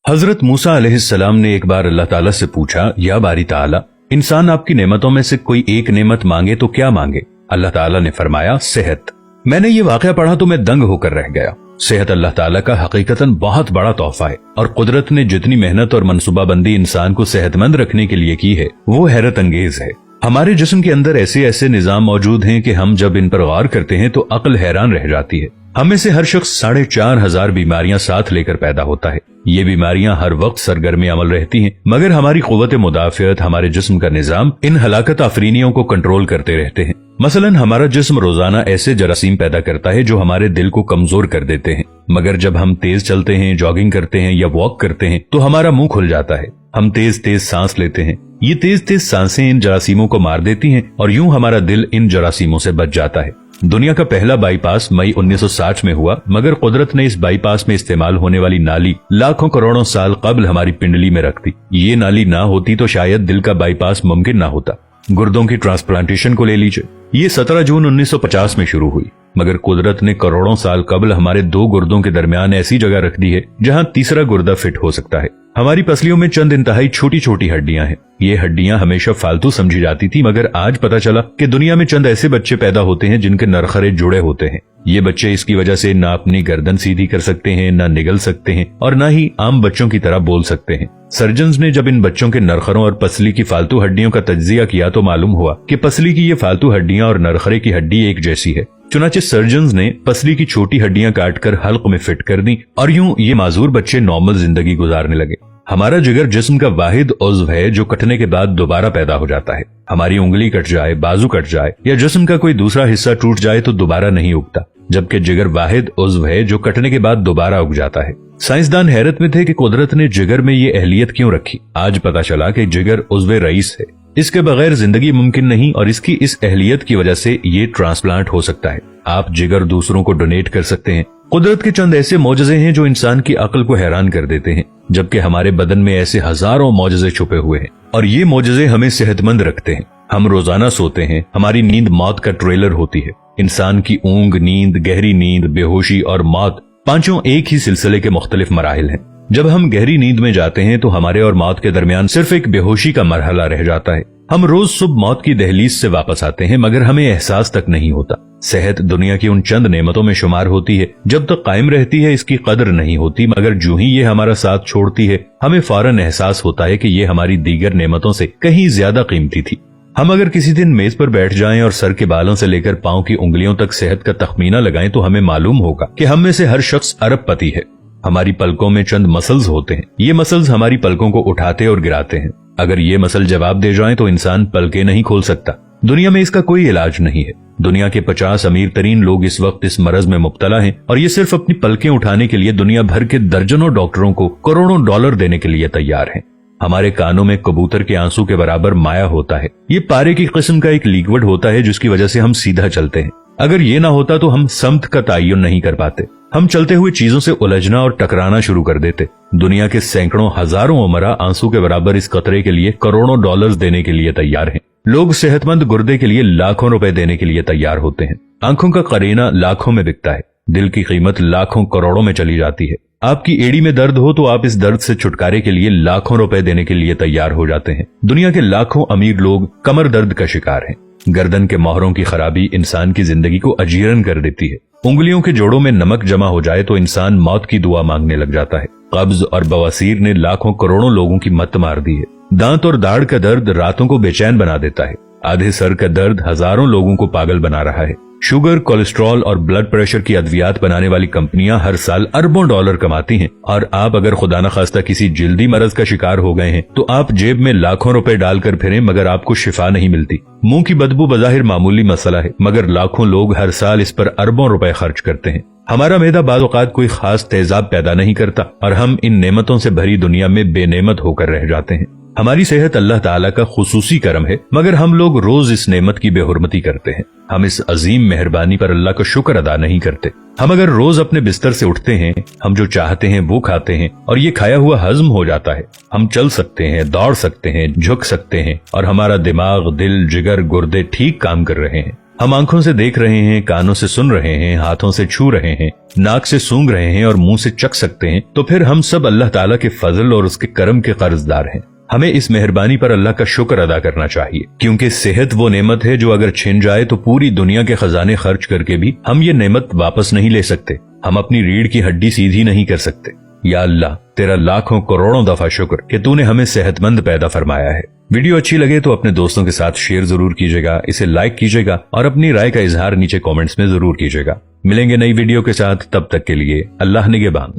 हजरत मूसा अलैहिस्सलाम ने एक बार अल्लाह ताला से पूछा, या बारी ताला, इंसान आपकी नेमतों में से कोई एक नेमत मांगे तो क्या मांगे? अल्लाह ताला ने फरमाया, सेहत। मैंने ये वाकया पढ़ा तो मैं दंग होकर रह गया। सेहत अल्लाह ताला का हकीकतन बहुत बड़ा तोहफा है और कुदरत ने जितनी मेहनत और मनसूबाबंदी इंसान को सेहतमंद रखने के लिए की है वो हैरत अंगेज है। हमारे जिस्म के अंदर ऐसे ऐसे निजाम मौजूद हैं कि हम जब इन पर गौर करते हैं तो अक्ल हैरान रह जाती है। हम में से हर शख्स 4,500 बीमारियां साथ लेकर पैदा होता है। ये बीमारियां हर वक्त सरगर्म अमल रहती हैं, मगर हमारी कुव्वत मुदाफियत, हमारे जिस्म का निजाम इन हलाकत आफरीनियों को कंट्रोल करते रहते हैं। मसलन हमारा जिस्म रोजाना ऐसे जरासीम पैदा करता है जो हमारे दिल को कमजोर कर देते हैं, मगर जब हम तेज चलते हैं, जॉगिंग करते हैं या वॉक करते हैं तो हमारा मुंह खुल जाता है। हम तेज तेज सांस लेते हैं। ये तेज तेज सांसें इन जरासीमों को मार देती हैं और यूं हमारा दिल इन जरासीमों से बच जाता है। दुनिया का पहला बाईपास मई 1960 में हुआ, मगर कुदरत ने इस बाईपास में इस्तेमाल होने वाली नाली लाखों करोड़ों साल कबल हमारी पिंडली में रख दी। ये नाली ना होती तो शायद दिल का बाईपास मुमकिन ना होता। गुर्दों की ट्रांसप्लांटेशन को ले लीजिए, ये 17 जून 1950 में शुरू हुई, मगर कुदरत ने करोड़ों साल कबल हमारे 2 गुर्दों के दरमियान ऐसी जगह रख दी है जहां तीसरा गुर्दा फिट हो सकता है। हमारी पसलियों में चंद इंतहाई छोटी छोटी हड्डियां हैं। ये हड्डियां हमेशा फालतू समझी जाती थी, मगर आज पता चला कि दुनिया में चंद ऐसे बच्चे पैदा होते हैं जिनके नरखरे जुड़े होते हैं। ये बच्चे इसकी वजह से ना अपनी गर्दन सीधी कर सकते हैं, ना निगल सकते हैं और ना ही आम बच्चों की तरह बोल सकते हैं। सर्जन्स ने जब इन बच्चों के नरखरों और पसली की फालतू हड्डियों का तज्जिया किया तो मालूम हुआ कि पसली की ये फालतू हड्डियां और नरखरे की हड्डी एक जैसी है। चुनाचे सर्जन्स ने पसली की छोटी हड्डियां काटकर हल्क में फिट कर दी और यूं ये माजूर बच्चे नॉर्मल जिंदगी गुजारने लगे। हमारा जिगर जिस्म का वाहिद उज़्व है जो कटने के बाद दोबारा पैदा हो जाता है। हमारी उंगली कट जाए, बाजू कट जाए या जिस्म का कोई दूसरा हिस्सा टूट जाए तो दोबारा नहीं उगता, जबकि जिगर वाहिद उज़्व है जो कटने के बाद दोबारा उग जाता है। साइंसदान हैरत में थे कि कुदरत ने जिगर में ये अहलियत क्यों रखी। आज पता चला कि जिगर उज़्व रईस है। इसके बगैर जिंदगी मुमकिन नहीं और इसकी इस अहलियत की वजह से ये ट्रांसप्लांट हो सकता है। आप जिगर दूसरों को डोनेट कर सकते हैं। कुदरत के चंद ऐसे मौजज़े हैं जो इंसान की अक्ल को हैरान कर देते हैं, जबकि हमारे बदन में ऐसे हजारों मौजज़े छुपे हुए हैं और ये मौजज़े हमें सेहतमंद रखते हैं। हम रोजाना सोते हैं, हमारी नींद मौत का ट्रेलर होती है। इंसान की ऊंग, नींद, गहरी नींद, बेहोशी और मौत, पांचों एक ही सिलसिले के मुख्तलिफ मराहिल हैं। जब हम गहरी नींद में जाते हैं तो हमारे और मौत के दरमियान सिर्फ एक बेहोशी का मरहला रह जाता है। हम रोज सुबह मौत की दहलीज से वापस आते हैं, मगर हमें एहसास तक नहीं होता। सेहत दुनिया की उन चंद नेमतों में शुमार होती है, जब तक कायम रहती है इसकी कदर नहीं होती, मगर जो ही ये हमारा साथ छोड़ती है हमें फौरन एहसास होता है कि ये हमारी दीगर नेमतों से कहीं ज्यादा कीमती थी। हम अगर किसी दिन मेज पर बैठ जाएं और सर के बालों से लेकर पांव की उंगलियों तक सेहत का तखमीना लगाएं तो हमें मालूम होगा कि हम में से हर शख्स अरबपति है। हमारी पलकों में चंद मसल्स होते हैं। ये मसल्स हमारी पलकों को उठाते और गिराते हैं। अगर ये मसल जवाब दे जाएं तो इंसान पलकें नहीं खोल सकता। दुनिया में इसका कोई इलाज नहीं है। दुनिया के 50 अमीर तरीन लोग इस वक्त इस मरज में मुब्तला हैं और ये सिर्फ अपनी पलकें उठाने के लिए दुनिया भर के दर्जनों डॉक्टरों को करोड़ों डॉलर देने के लिए तैयार हैं। हमारे कानों में कबूतर के आंसू के बराबर माया होता है। ये पारे की किस्म का एक लिक्विड होता है जिसकी वजह से हम सीधा चलते हैं। अगर ये ना होता तो हम समत का तयन नहीं कर पाते। हम चलते हुए चीजों से उलझना और टकराना शुरू कर देते। दुनिया के सैकड़ों हजारों उमरा आंसू के बराबर इस कतरे के लिए करोड़ों डॉलर्स देने के लिए तैयार हैं। लोग सेहतमंद गुर्दे के लिए लाखों रुपए देने के लिए तैयार होते हैं। आंखों का करीना लाखों में बिकता है। दिल की कीमत लाखों करोड़ों में चली जाती है। आपकी एड़ी में दर्द हो तो आप इस दर्द से छुटकारे के लिए लाखों रुपए देने के लिए तैयार हो जाते हैं। दुनिया के लाखों अमीर लोग कमर दर्द का शिकार हैं। गर्दन के मोहरों की खराबी इंसान की जिंदगी को अजीरन कर देती है। उंगलियों के जोड़ों में नमक जमा हो जाए तो इंसान मौत की दुआ मांगने लग जाता है। कब्ज और बवासीर ने लाखों करोड़ों लोगों की मत मार दी है। दांत और दाढ़ का दर्द रातों को बेचैन बना देता है। आधे सर का दर्द हजारों लोगों को पागल बना रहा है। शुगर, कोलेस्ट्रॉल और ब्लड प्रेशर की अद्वियात बनाने वाली कंपनियां हर साल अरबों डॉलर कमाती हैं और आप अगर खुदा न खास्ता किसी जिल्दी मरज का शिकार हो गए हैं तो आप जेब में लाखों रुपए डालकर फिरें मगर आपको शिफा नहीं मिलती। मुंह की बदबू बज़ाहिर मामूली मसला है, मगर लाखों लोग हर साल इस पर अरबों रुपए खर्च करते हैं। हमारा मैदा बाज़ औक़ात कोई खास तेजाब पैदा नहीं करता और हम इन नेमतों से भरी दुनिया में बेनेमत होकर रह जाते हैं। हमारी सेहत अल्लाह ताला का खुसूसी करम है, मगर हम लोग रोज इस नेमत की बेहुरमती करते हैं। हम इस अजीम मेहरबानी पर अल्लाह का शुक्र अदा नहीं करते। हम अगर रोज अपने बिस्तर से उठते हैं, हम जो चाहते हैं वो खाते हैं और ये खाया हुआ हजम हो जाता है। हम चल सकते हैं, दौड़ सकते हैं, झुक सकते हैं और हमारा दिमाग, दिल, जिगर, गुर्दे ठीक काम कर रहे हैं। हम आंखों से देख रहे हैं, कानों से सुन रहे हैं, हाथों से छू रहे हैं, नाक से सूंघ रहे हैं और मुंह से चख सकते हैं, तो फिर हम सब अल्लाह ताला के फजल और उसके करम के कर्जदार हैं। हमें इस मेहरबानी पर अल्लाह का शुक्र अदा करना चाहिए, क्योंकि सेहत वो नेमत है जो अगर छिन जाए तो पूरी दुनिया के खजाने खर्च करके भी हम ये नेमत वापस नहीं ले सकते। हम अपनी रीढ़ की हड्डी सीधी नहीं कर सकते। या अल्लाह, तेरा लाखों करोड़ों दफा शुक्र कि तूने हमें सेहतमंद पैदा फरमाया है। वीडियो अच्छी लगे तो अपने दोस्तों के साथ शेयर जरूर कीजिएगा, इसे लाइक कीजिएगा और अपनी राय का इजहार नीचे कमेंट्स में जरूर कीजिएगा। मिलेंगे नई वीडियो के साथ, तब तक के लिए अल्लाह निगहबान।